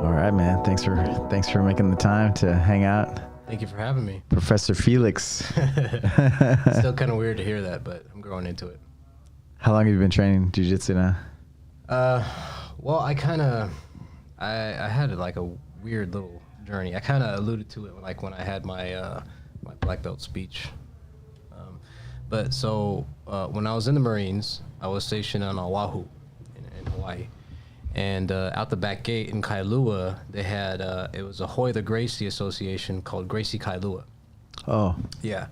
All right, man. Thanks for making the time to hang out. Thank you for having me. Professor Felix. Still kind of weird to hear that, but I'm growing into it. How long have you been training jiu-jitsu now? Well, I had like a weird little journey. I kind of alluded to it like when I had my my black belt speech. But when I was in the Marines, I was stationed on Oahu in Hawaii. And out the back gate in Kailua, they had, it was a Hoy the Gracie Association called Gracie Kailua. Oh. Yeah.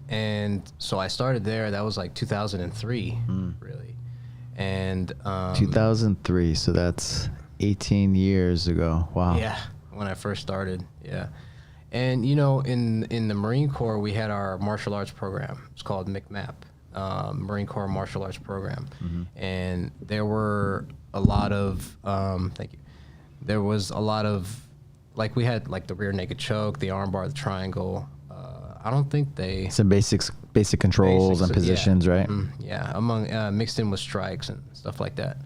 And so I started there. That was like 2003, really. And 2003, so that's 18 years ago. Wow. Yeah, when I first started, yeah. And, you know, in the Marine Corps, we had our martial arts program. It's called MCMAP. Marine Corps Martial Arts Program. And there were a lot of, thank you. There was a lot of, like we had like the rear naked choke, the armbar, the triangle. I don't think they... Some basic controls and positions, yeah. right? Yeah, among mixed in with strikes and stuff like that.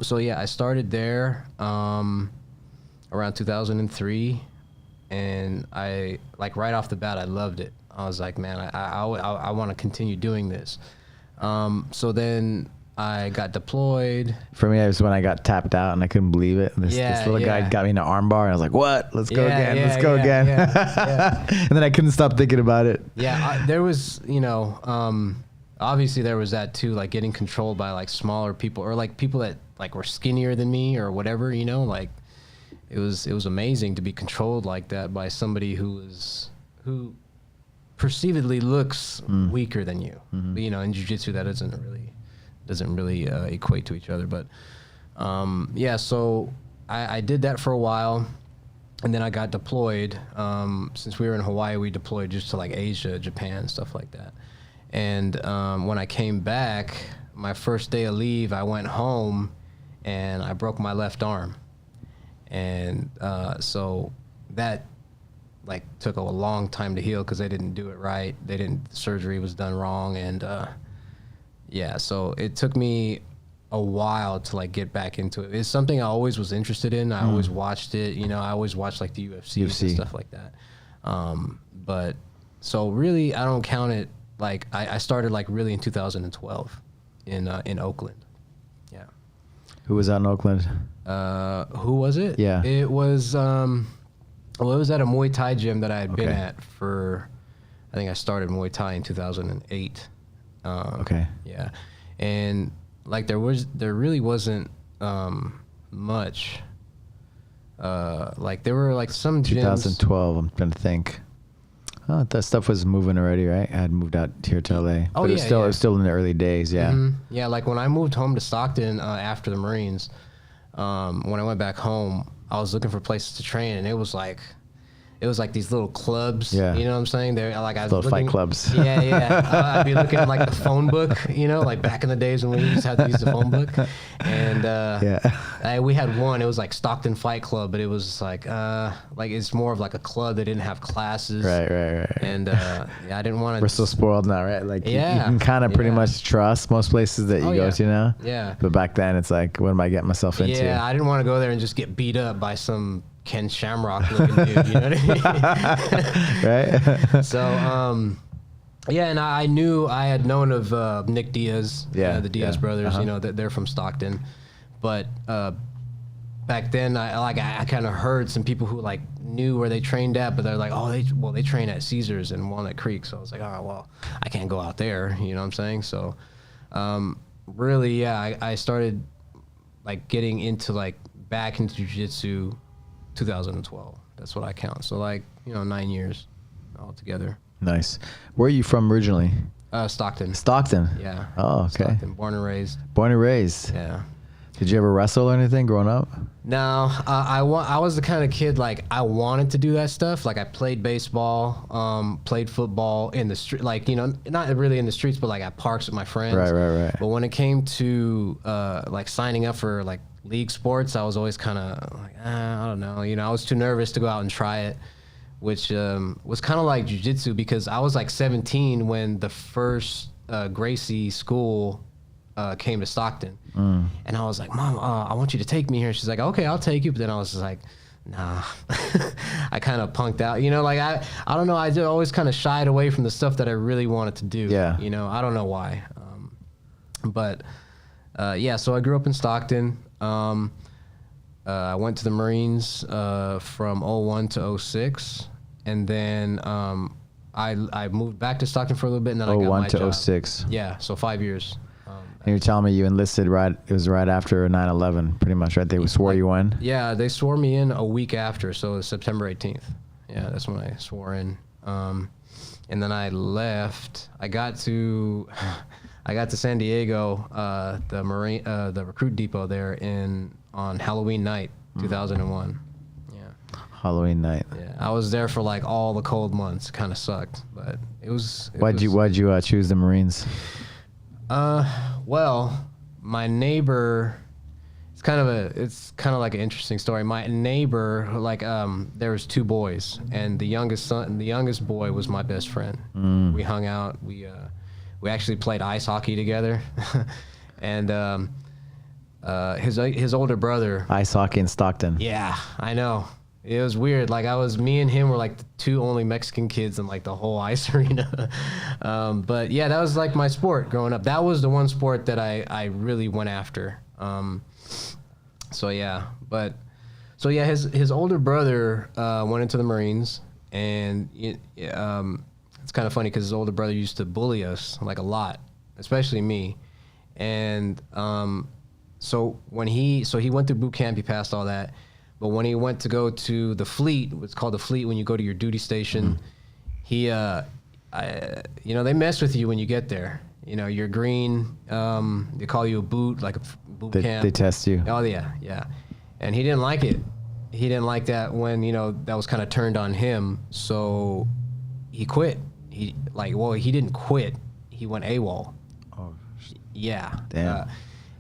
So yeah, I started there around 2003. And I, like right off the bat, I loved it. I was like, man, I want to continue doing this. So then I got deployed. For me, it was when I got tapped out and I couldn't believe it. This little guy got me in an arm bar and I was like, what? Let's go again. Let's go again. And then I couldn't stop thinking about it. Yeah, there was, you know, obviously there was that too, like getting controlled by like smaller people or like people that like were skinnier than me or whatever, you know, like it was amazing to be controlled like that by somebody who perceivedly looks weaker than you. But, you know, in jiu-jitsu that doesn't really equate to each other. But yeah, so I did that for a while, and then I got deployed. Since we were in Hawaii, we deployed just to like Asia, Japan, stuff like that. And when I came back, my first day of leave, I went home and I broke my left arm. And so that like took a long time to heal because they didn't do it right. The surgery was done wrong. And yeah, so it took me a while to like get back into it. It's something I always was interested in. I always watched it, you know, I always watched like the UFC and stuff like that. But so really I don't count it, like I started like really in 2012 in Oakland. Yeah. Who was out in Oakland? Who was it? Yeah. It was, well, it was at a Muay Thai gym that I had been at for, I think I started Muay Thai in 2008. Okay. Yeah. And like there really wasn't much, like there were like some gyms. 2012, I'm trying to think. Oh, that stuff was moving already, right? I had moved out here to LA. Oh, but yeah, it was still in the early days, yeah. Yeah, like when I moved home to Stockton after the Marines, when I went back home, I was looking for places to train, and it was like these little clubs. Yeah. You know what I'm saying? They're like I was little looking, fight clubs. Yeah. I'd be looking at like the phone book, you know, like back in the days when we used to have to use the phone book. And we had one. It was like Stockton Fight Club, but it was like it's more of like a club. They didn't have classes. Right. And yeah, I didn't want to. We're so spoiled now, right? Like you can kind of pretty much trust most places that you go to now. Yeah. But back then, it's like, what am I getting myself into? Yeah, I didn't want to go there and just get beat up by some Ken Shamrock looking dude, you know what I mean? Right. So, yeah, and I had known of Nick Diaz, the Diaz brothers, you know, that they're from Stockton. But back then, I kind of heard some people who like knew where they trained at, but they're like, oh, they train at Caesars in Walnut Creek. So I was like, oh, well, I can't go out there, you know what I'm saying? So, really, yeah, I started like getting into like back into jiu-jitsu 2012. That's what I count. So like, you know, 9 years altogether. Nice. Where are you from originally? Stockton. Stockton? Yeah. Oh, okay. Stockton, born and raised. Born and raised. Yeah. Did you ever wrestle or anything growing up? No, I was the kind of kid, like, I wanted to do that stuff. Like, I played baseball, played football in the street, like, you know, not really in the streets, but like at parks with my friends. Right. But when it came to, like, signing up for, like, league sports, I was always kind of like, I don't know. You know, I was too nervous to go out and try it, which was kind of like jiu-jitsu because I was like 17 when the first Gracie school came to Stockton. And I was like, Mom, I want you to take me here. She's like, okay, I'll take you. But then I was just like, nah. I kind of punked out. You know, like I don't know. I just always kind of shied away from the stuff that I really wanted to do. Yeah. You know, I don't know why. But yeah, so I grew up in Stockton. I went to the Marines from 01 to 06. And then I moved back to Stockton for a little bit, and then I got my job. 01 to 06. Yeah, so 5 years. And you're telling me you enlisted it was right after 9/11, pretty much, right? They swore you in? Yeah, they swore me in a week after, so it was September 18th. Yeah, that's when I swore in. And then I left. I got to San Diego, the recruit depot there on Halloween night, 2001. Halloween night. Yeah, I was there for like all the cold months. It kind of sucked, but Why'd you choose the Marines? Well, my neighbor. It's kind of like an interesting story. My neighbor, like, there was 2 boys, and the youngest boy was my best friend. We hung out. We actually played ice hockey together, and his older brother. Ice hockey in Stockton. Yeah, I know. It was weird. Like me and him were like the 2 only Mexican kids in like the whole ice arena. But yeah, that was like my sport growing up. That was the one sport that I really went after. So yeah, his older brother went into the Marines, and it's kind of funny because his older brother used to bully us like a lot, especially me. And so he went through boot camp, he passed all that. But when he went to go to the fleet, it's called the fleet when you go to your duty station, they mess with you when you get there. You know, you're green, they call you a boot, like a boot camp. They test you. Oh, yeah. And he didn't like it. He didn't like that when, that was kind of turned on him. So he quit. He didn't quit. He went AWOL. Oh, yeah. Damn.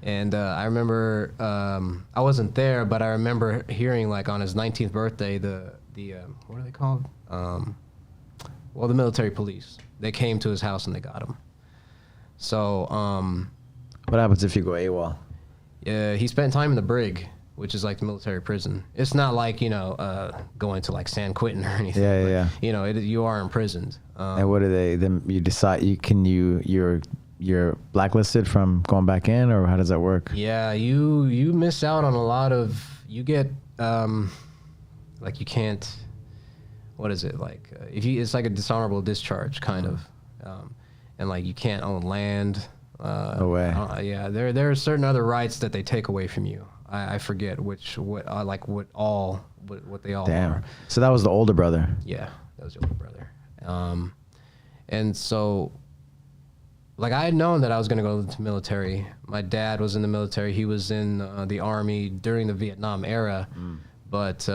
And I remember, I wasn't there, but I remember hearing like on his 19th birthday, the what are they called? The military police. They came to his house and they got him. So. What happens if you go AWOL? He spent time in the brig, which is like the military prison. It's not like, going to like San Quentin or anything. Yeah. You are imprisoned. And what do they, then you decide, you're blacklisted from going back in, or how does that work? Yeah, you miss out on a lot of, you get, like you can't, what is it, like, it's like a dishonorable discharge, kind of. And like you can't own land. No way. Yeah, there are certain other rights that they take away from you. I forget what they all Damn. are. So that was the older brother. Yeah, that was the older brother. And so, like, I had known that I was going to go to the military. My dad was in the military. He was in the Army during the Vietnam era. But,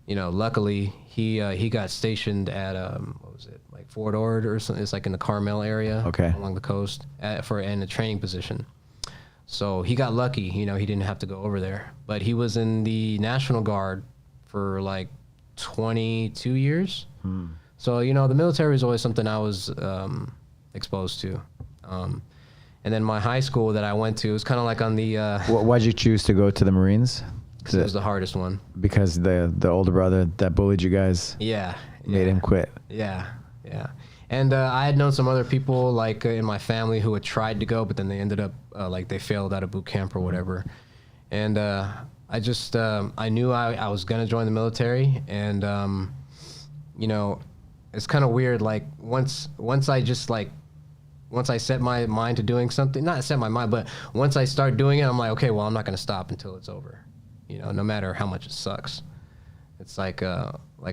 luckily, he got stationed at, what was it, like Fort Ord or something. It's like in the Carmel area along the coast in a training position. So he got lucky. He didn't have to go over there. But he was in the National Guard for like 22 years. So, the military was always something I was exposed to. And then my high school that I went to was kind of like on the... Why'd you choose to go to the Marines? Because it was the hardest one. Because the older brother that bullied you guys made him quit. Yeah. And I had known some other people like in my family who had tried to go, but then they ended up like they failed out of boot camp or whatever. And I just I knew I was gonna join the military, and it's kind of weird. Like once I set my mind to doing something, not set my mind, but once I start doing it, I'm like, okay, well, I'm not gonna stop until it's over. No matter how much it sucks. It's like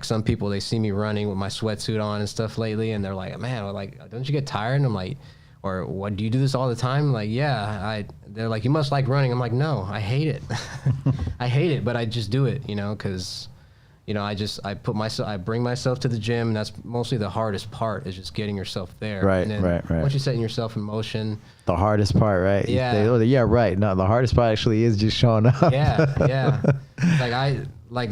some people, they see me running with my sweatsuit on and stuff lately, and they're like, man, don't you get tired? And I'm like, or what, do you do this all the time? I'm like, yeah. They're like, you must like running. I'm like, no, I hate it. I hate it, but I just do it, because, I bring myself to the gym, and that's mostly the hardest part, is just getting yourself there. Right, and then right. Once you're setting yourself in motion. The hardest part, right? Yeah. Right. No, the hardest part actually is just showing up. Yeah.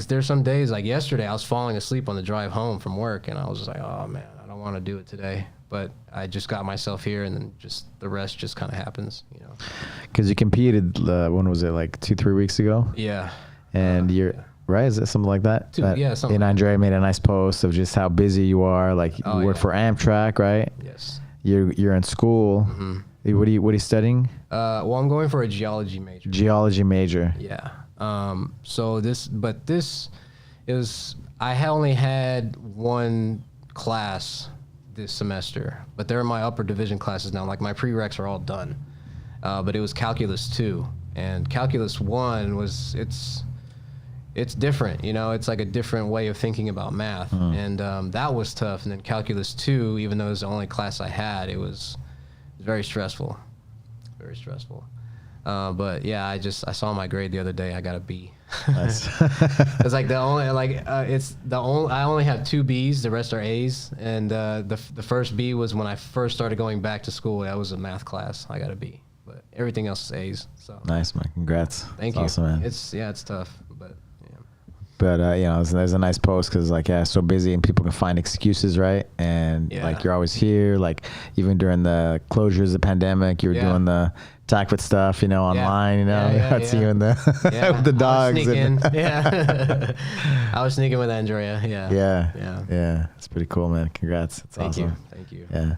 There's some days, like yesterday, I was falling asleep on the drive home from work, and I was just like, oh man, I don't want to do it today. but I just got myself here, and then just the rest just kind of happens, you know. Because you competed, when was it, like 2-3 weeks ago? Yeah. And you're right. Is it something like that? Something. And Andrea made a nice post of just how busy you are. Like you work for Amtrak, right? Yes. You're in school. What are you studying? Well, I'm going for a geology major. Geology major. Yeah. So I only had one class this semester, but they're my upper division classes now. Like my prereqs are all done, but it was calculus 2, and calculus 1 it's different, you know. It's like a different way of thinking about math, and that was tough. And then calculus 2, even though it was the only class I had, it was very stressful, very stressful. But yeah, I saw my grade the other day. I got a B. Nice. It's like I only have 2 B's. The rest are A's. And the first B was when I first started going back to school. That was a math class. I got a B. But everything else is A's. So nice, man. Congrats. Thank you. Awesome, man. It's tough, but. But, you know, there's a nice post because, like, so busy and people can find excuses, right? And, like, you're always here. Like, even during the closures of the pandemic, you were doing the TACFIT stuff, you know, online, you know. I'd see you in the with the dogs. I was sneaking with Andrea, Yeah. It's pretty cool, man. Congrats. It's awesome. Thank you. Yeah.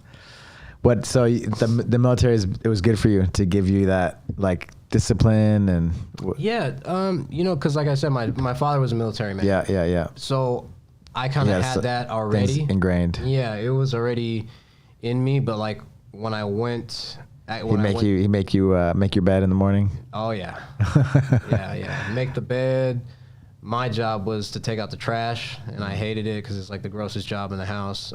So the military, it was good for you to give you that, like, discipline and you know, because like I said, my father was a military man. Yeah. So I kind of had that already ingrained. Yeah, it was already in me. But like when I went, he make you make your bed in the morning. Oh yeah. yeah. Make the bed. My job was to take out the trash, and I hated it because it's like the grossest job in the house.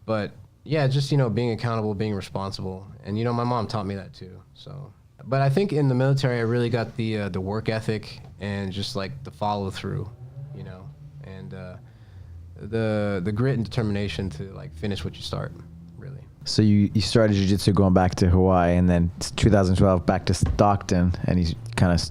But yeah, just, you know, being accountable, being responsible, and you know, my mom taught me that too. So. But I think in the military, I really got the work ethic and just like the follow through, you know, and the grit and determination to like finish what you start, really. So you started jiu-jitsu going back to Hawaii, and then 2012 back to Stockton, and you kind of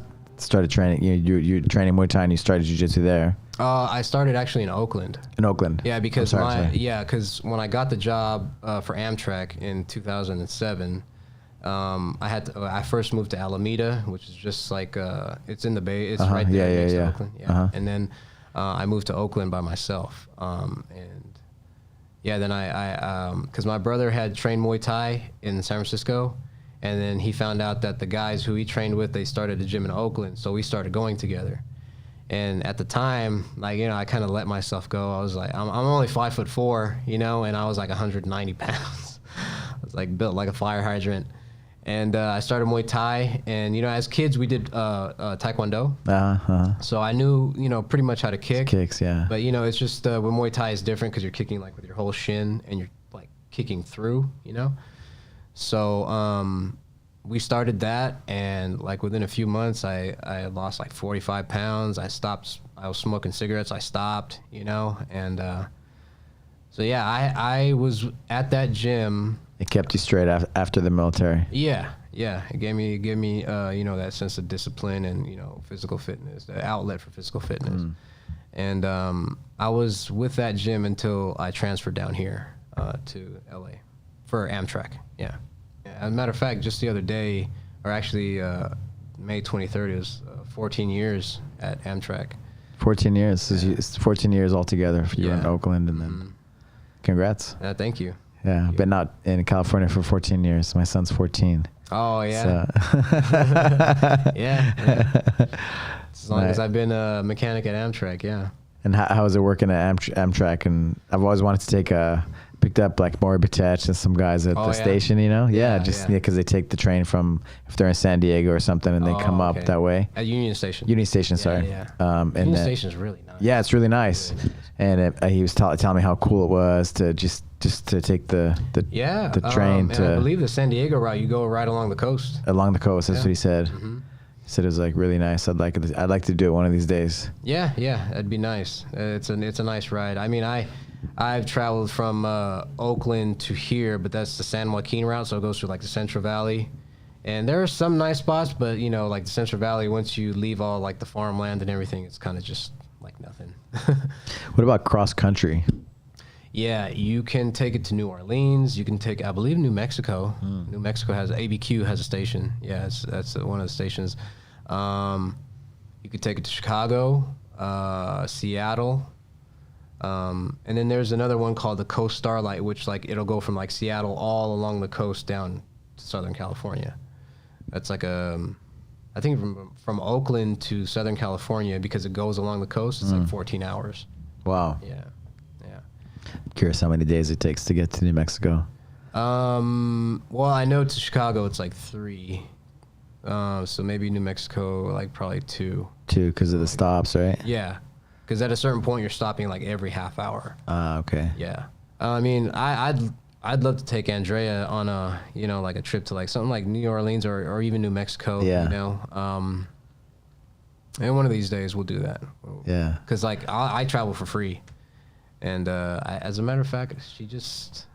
started training. You're training Muay Thai, and you started jiu-jitsu there. I started actually in Oakland. In Oakland. Yeah, because because when I got the job for Amtrak in 2007. I first moved to Alameda, which is just like it's in the Bay. It's right there next to Oakland. Yeah. And then I moved to Oakland by myself. Then I because my brother had trained Muay Thai in San Francisco, and then he found out that the guys who he trained with, they started a gym in Oakland, so we started going together. And at the time, like, you know, I kind of let myself go. I was like, I'm only 5'4", you know, and I was like 190 pounds. I was like built like a fire hydrant. And I started Muay Thai, and you know, as kids we did Taekwondo. So I knew, you know, pretty much how to kick. Kicks, yeah. But you know, it's just when Muay Thai is different because you're kicking like with your whole shin, and you're like kicking through, you know. So we started that, and like within a few months, I lost like 45 pounds. I was smoking cigarettes. I stopped, you know, and so yeah, I was at that gym. It kept you straight after the military. Yeah. It gave me you know, that sense of discipline and, you know, physical fitness, the outlet for physical fitness. And I was with that gym until I transferred down here to LA for Amtrak. Yeah. As a matter of fact, just the other day, or actually May 23rd, it was 14 years at Amtrak. 14 years. It's 14 years altogether for you in Oakland, and then congrats. Thank you. Yeah, but not in California for 14 years. My son's 14. Oh, yeah. So. yeah. As long as I've been a mechanic at Amtrak, yeah. And how is it working at Amtrak? And I've always wanted to picked up like Maury Batech and some guys at the station, you know? Because they take the train from, if they're in San Diego or something, and they come up that way. At Union Station. Union Station, sorry. Union Station is really nice. Yeah, it's really nice. And he was telling me how cool it was to just to take the train to. And I believe the San Diego route, you go right along the coast. Along the coast, that's what he said. He said it was like really nice. I'd like to do it one of these days. Yeah, it'd be nice. It's a nice ride. I mean, I've traveled from Oakland to here, but that's the San Joaquin route, so it goes through like the Central Valley. And there are some nice spots, but you know, like the Central Valley, once you leave all like the farmland and everything, it's kind of just like nothing. What about cross country? Yeah, you can take it to New Orleans. You can take, I believe, New Mexico. New Mexico has ABQ has a station. Yeah, that's one of the stations. You could take it to Chicago, Seattle, and then there's another one called the Coast Starlight, which like it'll go from like Seattle all along the coast down to Southern California. That's like I think from Oakland to Southern California, because it goes along the coast, it's like 14 hours. Wow. Yeah. Curious how many days it takes to get to New Mexico. Well, I know to Chicago it's like 3. So maybe New Mexico like probably 2. 2 because of the stops, right? Yeah. Because at a certain point you're stopping like every half hour. Okay. Yeah. I mean, I'd love to take Andrea on a, you know, like a trip to like something like New Orleans or even New Mexico. Yeah. You know. And one of these days we'll do that. Yeah. Because like I travel for free. And as a matter of fact, she just,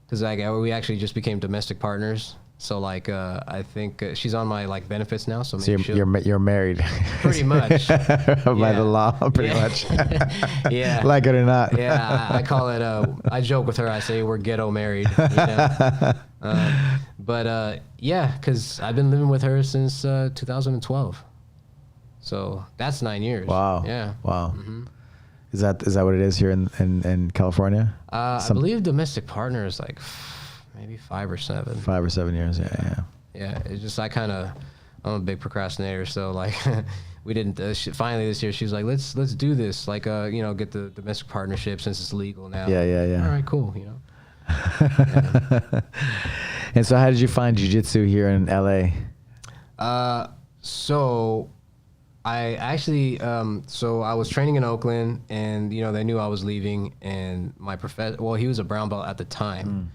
because like we actually just became domestic partners. So like I think she's on my like benefits now. So maybe you're married. Pretty much. By the law, pretty much. Yeah. Like it or not. Yeah, I call it. I joke with her. I say we're ghetto married. You know? But yeah, because I've been living with her since 2012. So that's 9 years. Wow. Yeah. Wow. Mm-hmm. Is that what it is here in California? I believe domestic partner is like maybe 5 or 7. 5 or 7 years. Yeah. Yeah. It's just I'm a big procrastinator, so like we didn't. Finally this year, she was like, let's do this. Like you know, get the domestic partnership since it's legal now. Yeah. All right, cool. You know. Yeah. And so, how did you find jiu-jitsu here in LA? So I actually, so I was training in Oakland, and you know they knew I was leaving, and my professor, well, he was a brown belt at the time,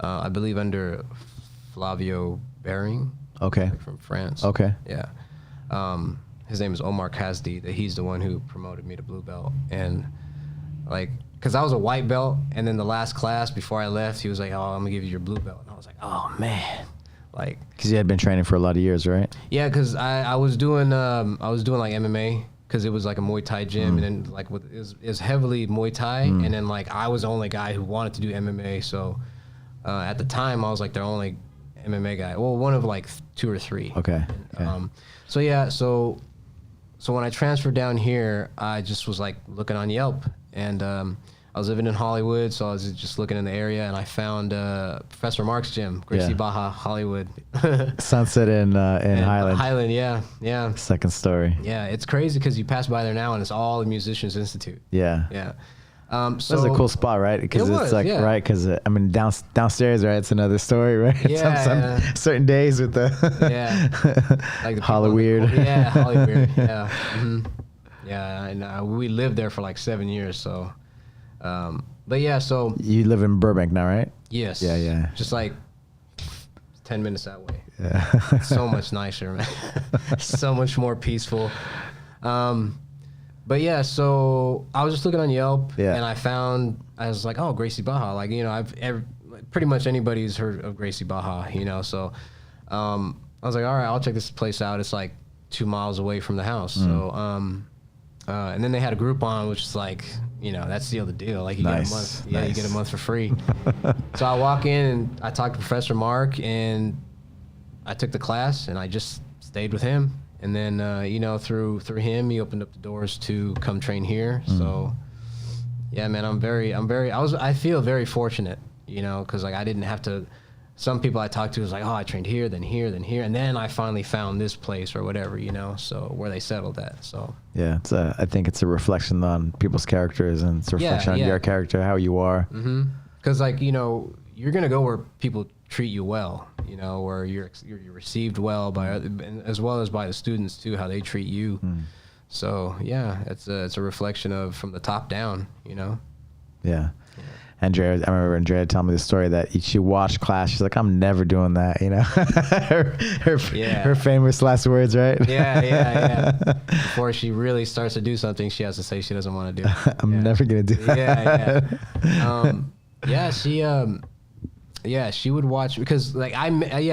I believe under Flavio Bering, okay, from France. Okay, yeah, his name is Omar Kazdi. That he's the one who promoted me to blue belt, and like, cause I was a white belt, and then the last class before I left, he was like, "Oh, I'm gonna give you your blue belt," and I was like, "Oh man." Like, because you had been training for a lot of years, right? Yeah, because I was doing like MMA, because it was like a Muay Thai gym, and then like it was heavily Muay Thai, and then like I was the only guy who wanted to do MMA. So at the time I was like the only MMA guy. Well, one of like 2 or 3. Okay. So yeah, so when I transferred down here, I just was like looking on Yelp, and I was living in Hollywood, so I was just looking in the area, and I found Professor Mark's gym, Gracie Baja, Hollywood. Sunset in Highland. Highland, yeah. Second story. Yeah, it's crazy because you pass by there now, and it's all the Musicians Institute. Yeah. So that's a cool spot, right? Because it's like right, because I mean downstairs, right? It's another story, right? Yeah, certain days with the like the Hollyweird. Yeah, Hollyweird. Yeah, yeah. And we lived there for like 7 years, so. But yeah, so you live in Burbank now, right? Yes. Yeah. Just like 10 minutes that way. Yeah. It's so much nicer, man. So much more peaceful. But yeah, so I was just looking on Yelp, and I was like, oh, Gracie Baja. Like, you know, pretty much anybody's heard of Gracie Baja, you know. So I was like, all right, I'll check this place out. It's like 2 miles away from the house. So and then they had a Groupon, which is like, you know, that's the other deal. Like you get a month. Yeah, you get a month for free. So I walk in and I talked to Professor Mark, and I took the class, and I just stayed with him. And then, you know, through him, he opened up the doors to come train here. So, yeah, man, I feel very fortunate, you know, because like I didn't have to. Some people I talked to was like, oh, I trained here, then here, then here, and then I finally found this place or whatever, you know, so where they settled at. So yeah, I think it's a reflection on people's characters, and it's a reflection on your character, how you are. Because like, you know, you're gonna go where people treat you well, you know, where you're received well by as well as by the students too, how they treat you. So yeah, it's a reflection of from the top down, you know. Yeah. Andrea, I remember Andrea telling me the story that she watched class. She's like, I'm never doing that, you know. her famous last words, right? Yeah. Before she really starts to do something, she has to say she doesn't want to do it. I'm never gonna do that. She would watch, because like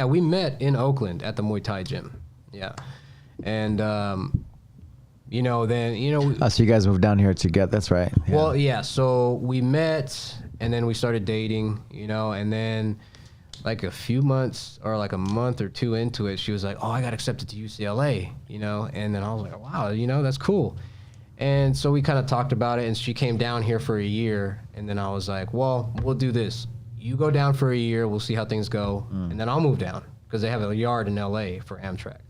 we met in Oakland at the Muay Thai gym. Yeah. And then so you guys moved down here together. That's right. Yeah. Well, yeah. So we met, and then we started dating. And then like a few months or like a month or two into it, she was like, "Oh, I got accepted to UCLA." And then I was like, "Wow, that's cool." And so we kind of talked about it, and she came down here for a year, and then I was like, "Well, we'll do this. You go down for a year, we'll see how things go, and then I'll move down because they have a yard in LA for Amtrak."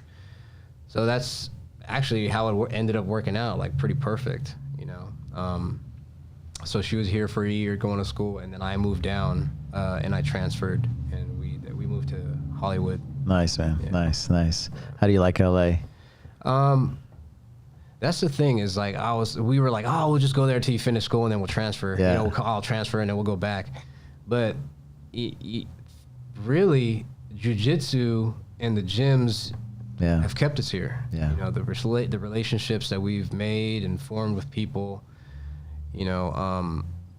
So that's actually how it ended up working out, like pretty perfect, So she was here for a year going to school, and then I moved down, and I transferred, and we moved to Hollywood. Nice, man. Yeah. Nice. How do you like LA? That's the thing is like we were like, oh, we'll just go there till you finish school and then we'll transfer. Yeah. I'll transfer and then we'll go back. But really, jiu-jitsu and the gyms have kept us here. Yeah. The relationships that we've made and formed with people,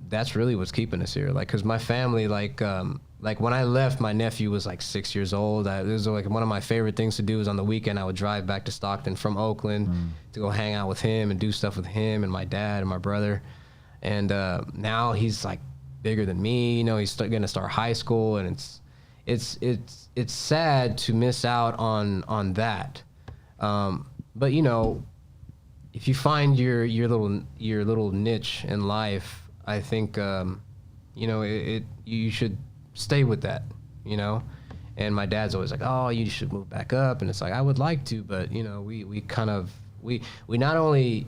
that's really what's keeping us here. Like, cause my family, like when I left, my nephew was like 6 years old. It was like one of my favorite things to do is on the weekend, I would drive back to Stockton from Oakland to go hang out with him and do stuff with him and my dad and my brother. And now he's like bigger than me. He's going to start high school, and it's sad to miss out on that. But if you find your little niche in life, I think you should stay with that, And my dad's always like, "Oh, you should move back up," and it's like I would like to, but we not only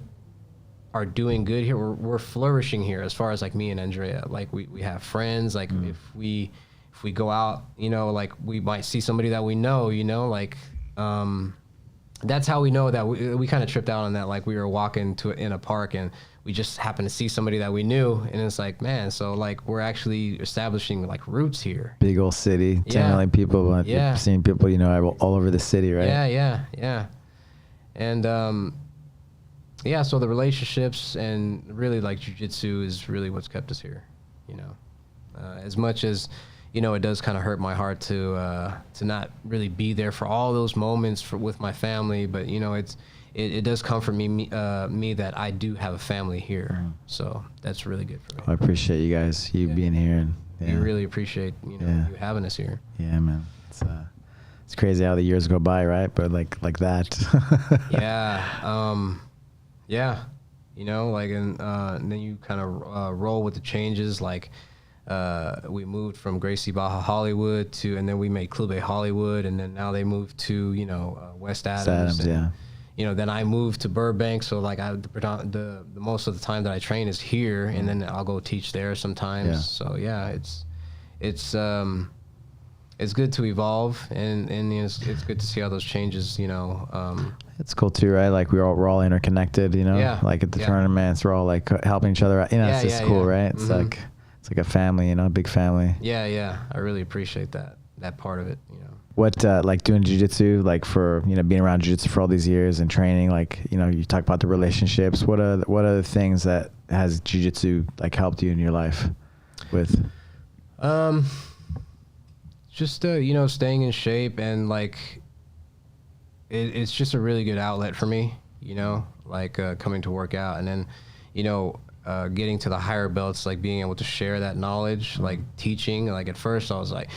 are doing good here, we're flourishing here as far as like me and Andrea. Like we have friends. Like if we go out, like we might see somebody that we know, that's how we know that we kind of tripped out on that. Like we were walking in a park and we just happened to see somebody that we knew, and it's like, man, so like we're actually establishing like roots here. Big old city, 10 million people. But you've seen people, all over the city, right? Yeah. And so the relationships and really like jiu-jitsu is really what's kept us here. As much as it does kind of hurt my heart to not really be there for all those moments with my family, but it does comfort me that I do have a family here, so that's really good for me. I appreciate you guys, being here, and we really appreciate you having us here. Yeah, man, it's crazy how the years go by, right? But like that. And then you kind of roll with the changes, like. We moved from Gracie Barra Hollywood and then we made Club Hollywood, and then now they moved to West Adams. Then I moved to Burbank, so like the most of the time that I train is here, and then I'll go teach there sometimes. Yeah. So it's good to evolve, and it's good to see all those changes. It's cool too, right? Like we're all interconnected. Yeah. Like at the tournaments, we're all like helping each other out. It's just cool, right? It's like. It's like a family, a big family. Yeah. I really appreciate that part of it, What, like doing jiu-jitsu, like for, being around jiu-jitsu for all these years and training, like, you talk about the relationships. What are the things that has jiu-jitsu like helped you in your life with? Just, staying in shape, and like, it's just a really good outlet for me, like coming to work out, and then, getting to the higher belts, like being able to share that knowledge, like teaching. Like at first I was like,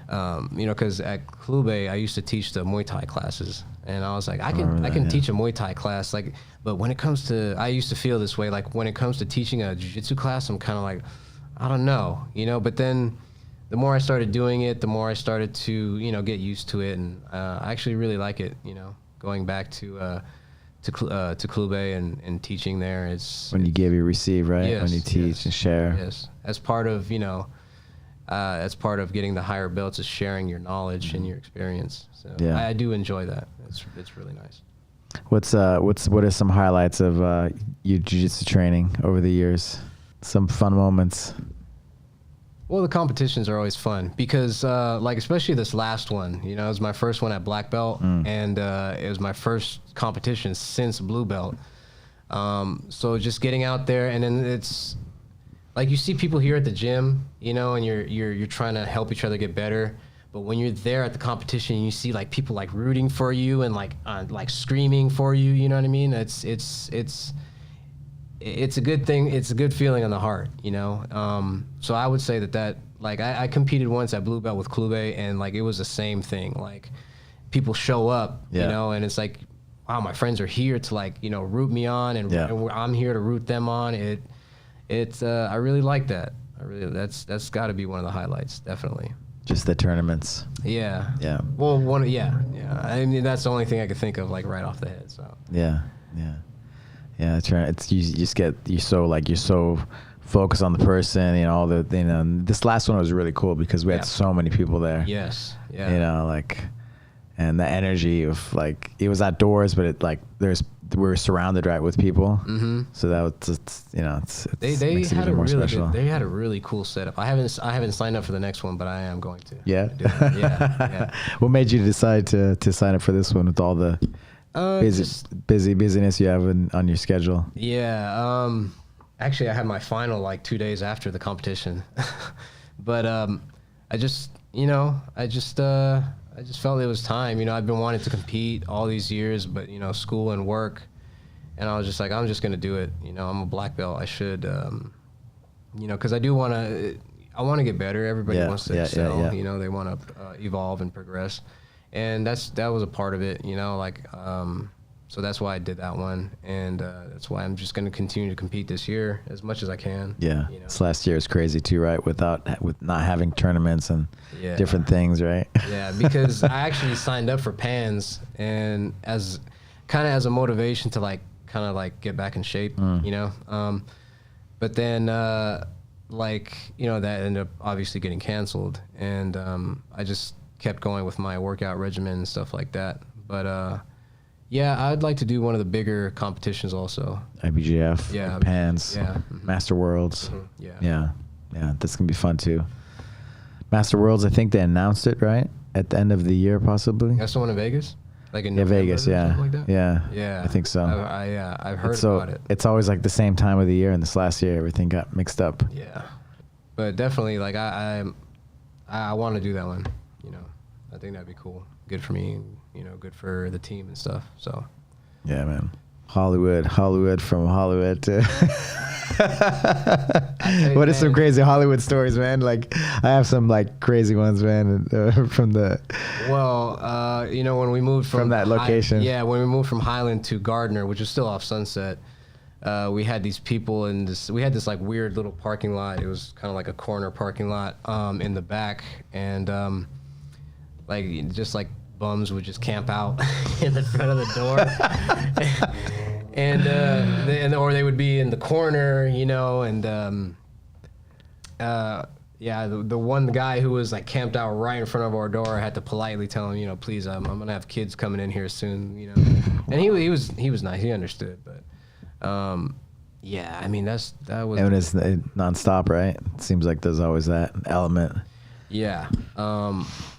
because at Club I used to teach the Muay Thai classes, and I was like, I can teach a Muay Thai class, like, but when it comes to, I used to feel this way, like when it comes to teaching a jiu-jitsu class, I'm kind of like, I don't know, but then the more I started doing it, the more I started to, get used to it, and I actually really like it, going back to Club and teaching there. It's when you give, you receive, right? Yes, when you teach and share. Yes, as part of as part of getting the higher belts is sharing your knowledge and your experience. So I do enjoy that. It's really nice. What are some highlights of your jiu-jitsu training over the years? Some fun moments. Well, the competitions are always fun because, like, especially this last one, it was my first one at black belt, and it was my first competition since blue belt. So just getting out there, and then it's like you see people here at the gym, and you're trying to help each other get better, But when you're there at the competition, and you see like people like rooting for you and like screaming for you. You know what I mean? It's a good thing. It's a good feeling on the heart. You know. So I would say that like I competed once at blue belt with Clube, and like it was the same thing. Like people show up, you know, and it's like, wow, my friends are here to like, you know, root me on, and I'm here to root them on. I really like that. That's got to be one of the highlights, definitely. Just the tournaments. Yeah. Yeah. Well, I mean, that's the only thing I could think of, like right off the head. So. Yeah. It's you're so focused on the person, you know. This last one was really cool because we had so many people there. Yes. Yeah. You know, like, and the energy of like, it was outdoors, but it like we were surrounded with people. Mm-hmm. So that was just, you know, they had a really good, they had a really cool setup. I haven't signed up for the next one, but I am going to. Yeah. Yeah. What made you decide to sign up for this one with all the busyness you have on your schedule? Yeah. Actually, I had my final like 2 days after the competition, but I just felt it was time. You know, I've been wanting to compete all these years, but you know, school and work, and I was just like, I'm just gonna do it. You know, I'm a black belt. I should, you know, because I want to get better. Everybody wants to excel. Yeah. You know, they want to evolve and progress, and that was a part of it. You know, like so that's why I did that one, and that's why I'm just gonna continue to compete this year as much as I can. Yeah, you know? This last year is crazy too, right? With not having tournaments and different things, right? Yeah, because I actually signed up for Pans, and as a motivation to like kind of like get back in shape, you know. But then like, you know, that ended up obviously getting canceled, and I just kept going with my workout regimen and stuff like that. But yeah, I'd like to do one of the bigger competitions also. IBJF, Pans, Master Worlds. Mm-hmm. Yeah, that's gonna be fun too. Master Worlds, I think they announced it right at the end of the year, possibly. That's the one in Vegas, like in November, Vegas, like that? Yeah, I think so. I've heard about it. It's always like the same time of the year, and this last year everything got mixed up. Yeah, but definitely, like I want to do that one. You know, I think that'd be cool. Good for me. You know, good for the team and stuff. So, yeah, man. Hollywood from Hollywood to. What are some crazy Hollywood stories, man? Like, I have some like crazy ones, man, from the. Well, you know, when we moved from that location. When we moved from Highland to Gardner, which is still off Sunset, we had these people we had this like weird little parking lot. It was kind of like a corner parking lot in the back, and like just like bums would just camp out in the front of the door. Or they would be in the corner, you know, and the one guy who was like camped out right in front of our door, I had to politely tell him, you know, please, I'm gonna have kids coming in here soon, you know. And he was nice, he understood, but yeah, I mean that was. And it's nonstop, right? It seems like there's always that element. Yeah.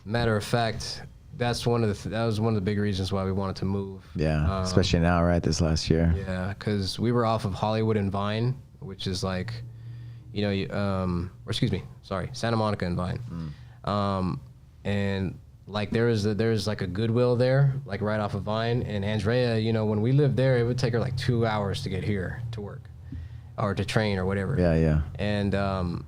Matter of fact, that was one of the big reasons why we wanted to move. Yeah, especially now, right? This last year. Yeah, because we were off of Hollywood and Vine, which is like, you know, Santa Monica and Vine, and like there's like a Goodwill there, like right off of Vine, and Andrea, you know, when we lived there, it would take her like 2 hours to get here to work, or to train or whatever. Yeah. And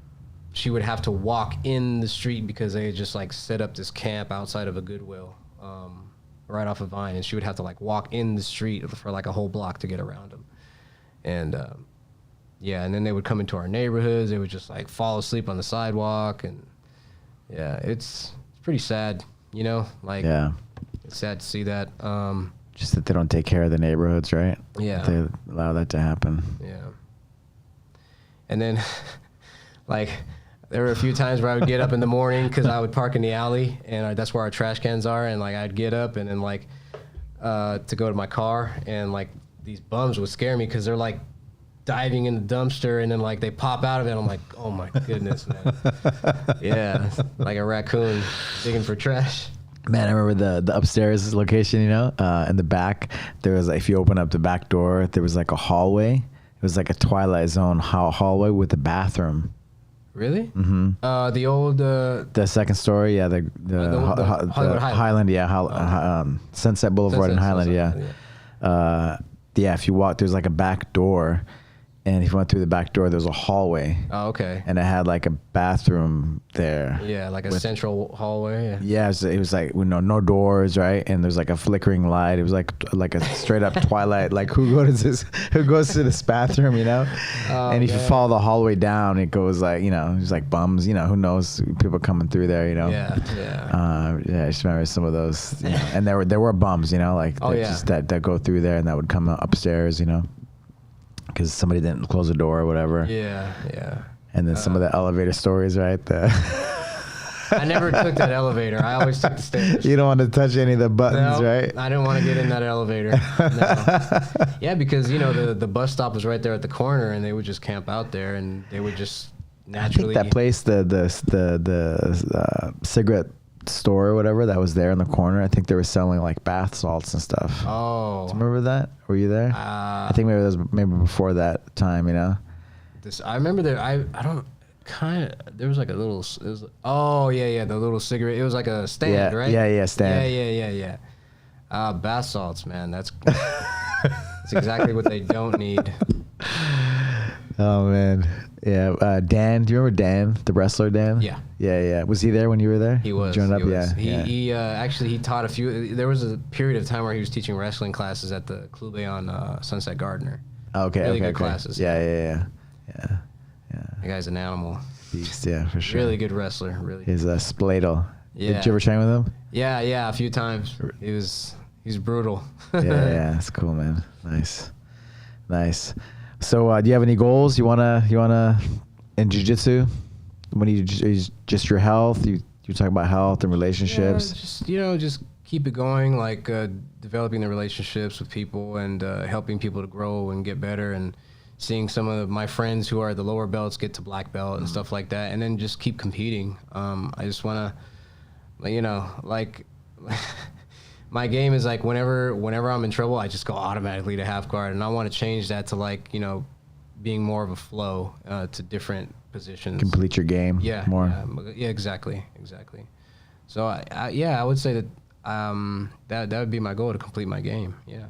she would have to walk in the street because they had just like set up this camp outside of a Goodwill, right off of Vine, and she would have to like walk in the street for like a whole block to get around them. And and then they would come into our neighborhoods. They would just like fall asleep on the sidewalk, and it's pretty sad, you know. Like, it's sad to see that. Just that they don't take care of the neighborhoods, right? Yeah, they allow that to happen. Yeah, and then like. There were a few times where I would get up in the morning because I would park in the alley, and that's where our trash cans are, and like I'd get up and then like to go to my car, and like these bums would scare me because they're like diving in the dumpster, and then like they pop out of it, and I'm like, oh my goodness, man. Yeah, like a raccoon digging for trash. Man, I remember the upstairs location, you know, in the back, there was, if you open up the back door, there was like a hallway. It was like a Twilight Zone hallway with a bathroom Really? Mm-hmm. The old... the second story, yeah. The Hollywood Highland, yeah. Sunset Boulevard in Highland, yeah. Yeah, if you walk, there's like a back door. And if you went through the back door, there's a hallway. Oh, okay. And it had like a bathroom there. Yeah, like a central hallway. Yeah, it was like no doors, right? And there's like a flickering light. It was like a straight up Twilight. Like who goes to this bathroom, you know? Oh, and if you follow the hallway down, it goes like there's like bums, who knows, people coming through there, Yeah. Yeah, I just remember some of those, and there were bums, like just that go through there and that would come upstairs, because somebody didn't close the door or whatever. Yeah. And then some of the elevator stories, right? I never took that elevator. I always took the stairs. You don't want to touch any of the buttons, right? I didn't want to get in that elevator. No. Yeah, because the bus stop was right there at the corner, and they would just camp out there, and they would just naturally. I think that place, the cigarette store or whatever that was there in the corner, I think they were selling like bath salts and stuff. Oh, do you remember that? Were you there? I think maybe it was before that time. I remember there. I don't kind of. There was like a little. It was. Oh yeah, the little cigarette. It was like a stand, right? Yeah, stand. Yeah. Bath salts, man. That's exactly what they don't need. Oh man. Yeah, Dan. Do you remember Dan, the wrestler Dan? Yeah. Was he there when you were there? He was. Joined up, he was. Yeah. He actually he taught a few. There was a period of time where he was teaching wrestling classes at the Club on Sunset Gardner. Okay. Really good classes. Yeah. The guy's an animal. Beast, yeah, for sure. Really good wrestler. Really. He's a Spladle. Yeah. Did you ever train with him? Yeah, a few times. He's brutal. yeah, that's cool, man. Nice. So, do you have any goals you wanna in jiu-jitsu? When you just your health, you talk about health and relationships. Just keep it going, like developing the relationships with people and helping people to grow and get better, and seeing some of my friends who are the lower belts get to black belt and stuff like that, and then just keep competing. I just wanna, like. My game is like whenever I'm in trouble, I just go automatically to half guard, and I want to change that to being more of a flow to different positions. Complete your game. Yeah. More. Yeah. Exactly. So I would say that that would be my goal, to complete my game. Yeah.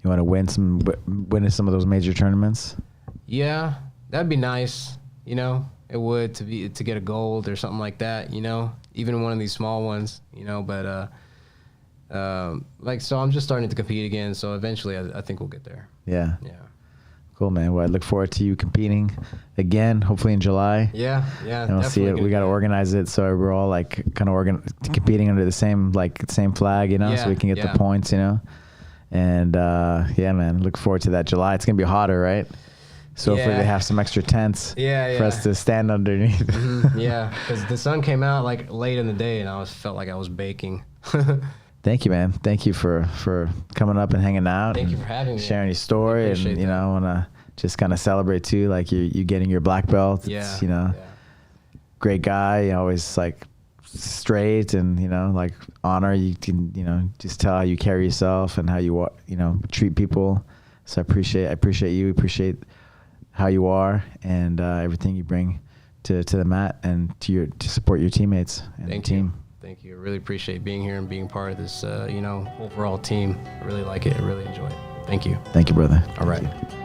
You want to win some of those major tournaments? Yeah, that'd be nice. It would to get a gold or something like that. Even one of these small ones. But. So I'm just starting to compete again, so eventually I think we'll get there. Yeah. Cool, man. Well, I look forward to you competing again, hopefully in July. Yeah. And we'll see it. We got to organize it so we're all like kind of competing under the same flag, so we can get the points, And yeah, man, look forward to that July. It's gonna be hotter, right? So hopefully they have some extra tents for us to stand underneath. Mm-hmm. Yeah, because the sun came out like late in the day, and I felt like I was baking. Thank you, man. Thank you for coming up and hanging out. Thank you for having me. Sharing your story, and I want to just kind of celebrate too, like you getting your black belt. Yeah. It's, great guy, always like straight, and like honor. You can just tell how you carry yourself and how you treat people. So I appreciate you. Appreciate how you are and everything you bring to the mat and to support your teammates and the team. Thank you. I really appreciate being here and being part of this, overall team. I really like it. I really enjoy it. Thank you. Thank you, brother. All right. Thank you.